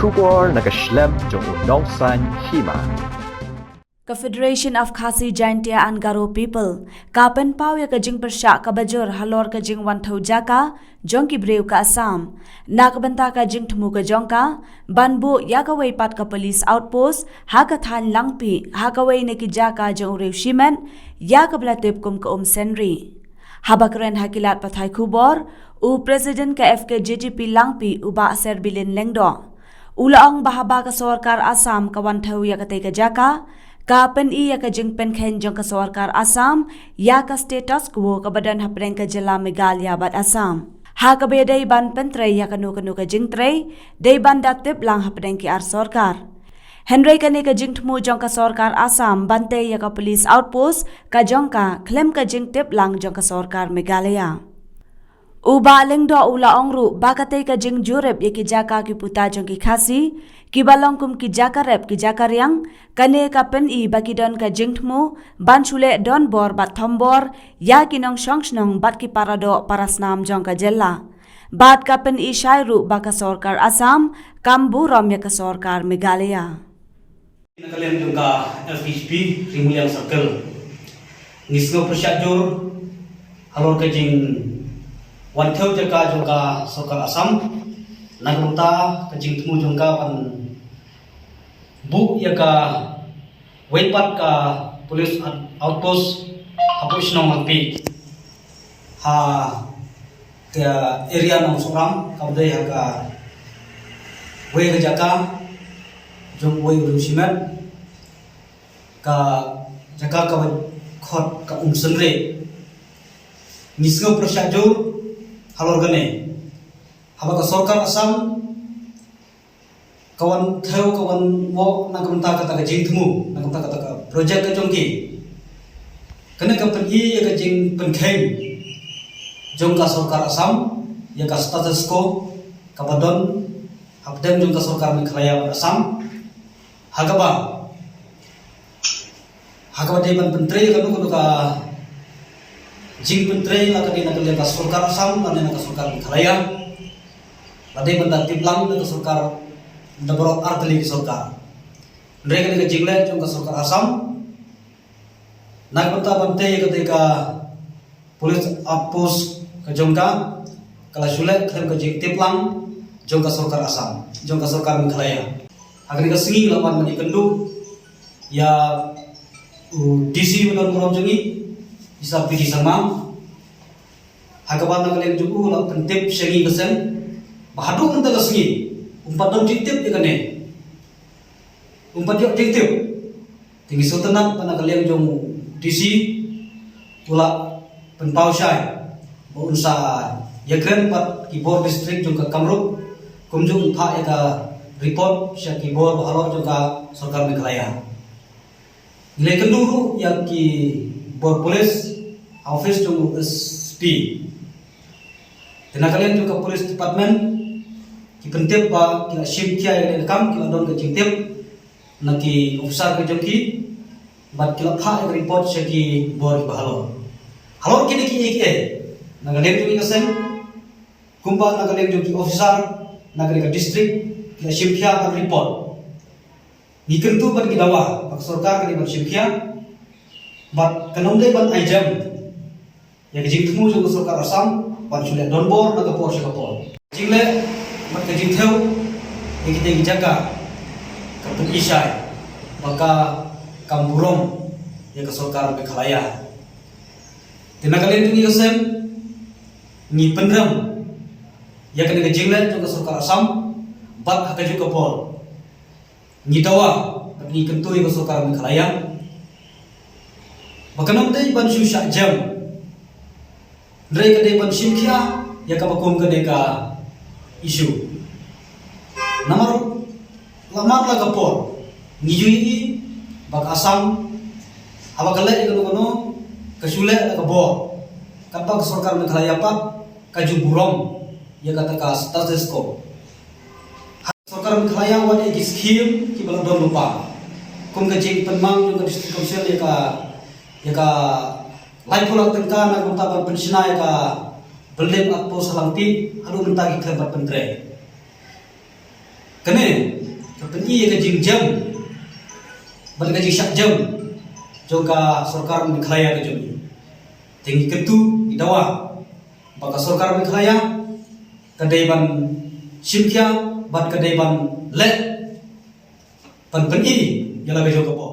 Kubor nakaslem jong unongsan hima. Confederation of Khasi Jaintia and Garo People kapen pau ya kajing persya kabajur halor kajing wantau jaka jongki breu ka Assam nak benta kajing temu ka jongka banbu ya ka pat ka police outpost ha ka than langpi ha ka neki jaka jong reu shimen ya ka blatep kum ka senri habakren hakilat pathai khubor u president ka FK JTP langpi uba ser bilin lengdo ulaong bahaba ka sarkar Assam ka wantau ya ka te ka jaka kapen i ya kajing penkhen jong ka sarkar Assam ya ka status quo ka badan hapreng ka jela Meghalaya bat Assam ha ka be dai ban pentre ya kanu ka jing tre dai ban datip lang hapreng ki ar sarkar Henry kane ka jing thmu jong ka sarkar Assam bante ya ka police outpost ka jong ka klem ka jing tip lang jong ka sarkar Meghalaya Uba lengdo ula ongru bakate ka jing jurep ye ki jaka ki puta jong ki khasi ki balong kum ki jaka rep ki jaka riang kane ka pen i baki don ka jing thmu ban chule don bor bat thombor ya ki nong shongshnong bat ki parado parasnam jong ka jella bat ka pen i shairu baka sarkar Assam kambu rom ya ka sarkar Meghalaya Nakalian jong ka FHP Rimuliang Circle ngisno prasyajur halor ka jing Wantau jaka jongka sarkar Assam nagrunta kajing temu jongka pan bu yaka waipat ka police outpost apos nong magpi ha ke area nong soram kabde yaka wei ka jaka jong wei urusimat ka jaka ka khot ka senre nisgo prasyajur halor gane haba ka sarkar Assam kawan theu kawan wo nagamta kata ka jing thmu nagamta kata ka project ka jongki kane ka pen i ka jing pen khen jong ka sarkar Assam ya ka status quo ka badon habdem jong ka sarkar Meghalaya Assam hagaba de ban pentre kanu ka jing pentre la kadina ka ka sarkar Assam la ka sarkar Meghalaya badai benda tiplang ka sarkar dabrot artli ki sarkar mereka ka jingle jong ka sarkar Assam nagbanta bante ka police outpost ka jongka kala sule khem ka jing tiplang jong ka sarkar Assam jong ka sarkar Meghalaya agri ka singi lawan mani kendu ya DC benon morom jongi isa pidi sama hagaban nakalen juku la pentip sengi kesen bahadu menta kasengi umpat don jitip ikane umpat yo jitip tinggi sultanat panakalian jong DC pula penpau syai unsa yakren pat kibor district jong ka Kamrup kumjung tha ya ka report sya kibor bahalor jong ka sarkar Meghalaya nilai kenduru ya ki bor police office jong SP tinakalian jong ka police department ki pentip pa kila ship kia ya kam kila don ka jingtip na ki officer ka jongki bat kila tha ya report sya ki bor bahalor halor kini ki ek nagalem jong kasen kumpa nagalem jong ki officer nagalem ka district kila ship kia ka report ni kentu ban ki dawa pak sarkar ka ban ship kia bat kanong ban aijam ya jing thmu jong sarkar Assam ban chule donbor na ka por sya ka por jingle mat ka jing theu ya kita jaga ka pun isai maka kamburom ya ka sarkar Meghalaya tinakalen jong yosem ni penram ya ka jingle jong ka sarkar Assam bat ha ka ju ka por ni dawa ni kentu ya ka sarkar Meghalaya Bakanam day ban susya jam Dre ka day ban simkia ya ka bakum ka day ka isu Namar lamat la kapor Nijui bak Assam Abakala ya kanu kasule la kabor Kapag sarkar Meghalaya pat kaju burom ya kata ka status quo Sarkar Meghalaya wan ya scheme ki bala don lupa kum ka jing penmang yung ka district council ya ka lai pulang tengka na kung taban pensina ya ka belem atpo salamti halu mentagi krebat pentre kene Kapeni ka jing jam. Ban ka jing syak jam. Joka sarkar Meghalaya ka jam. Tinggi kentu idawa. Baka sarkar Meghalaya kadai ban simkia bat kadai ban le. Pan peni yala ka joka po.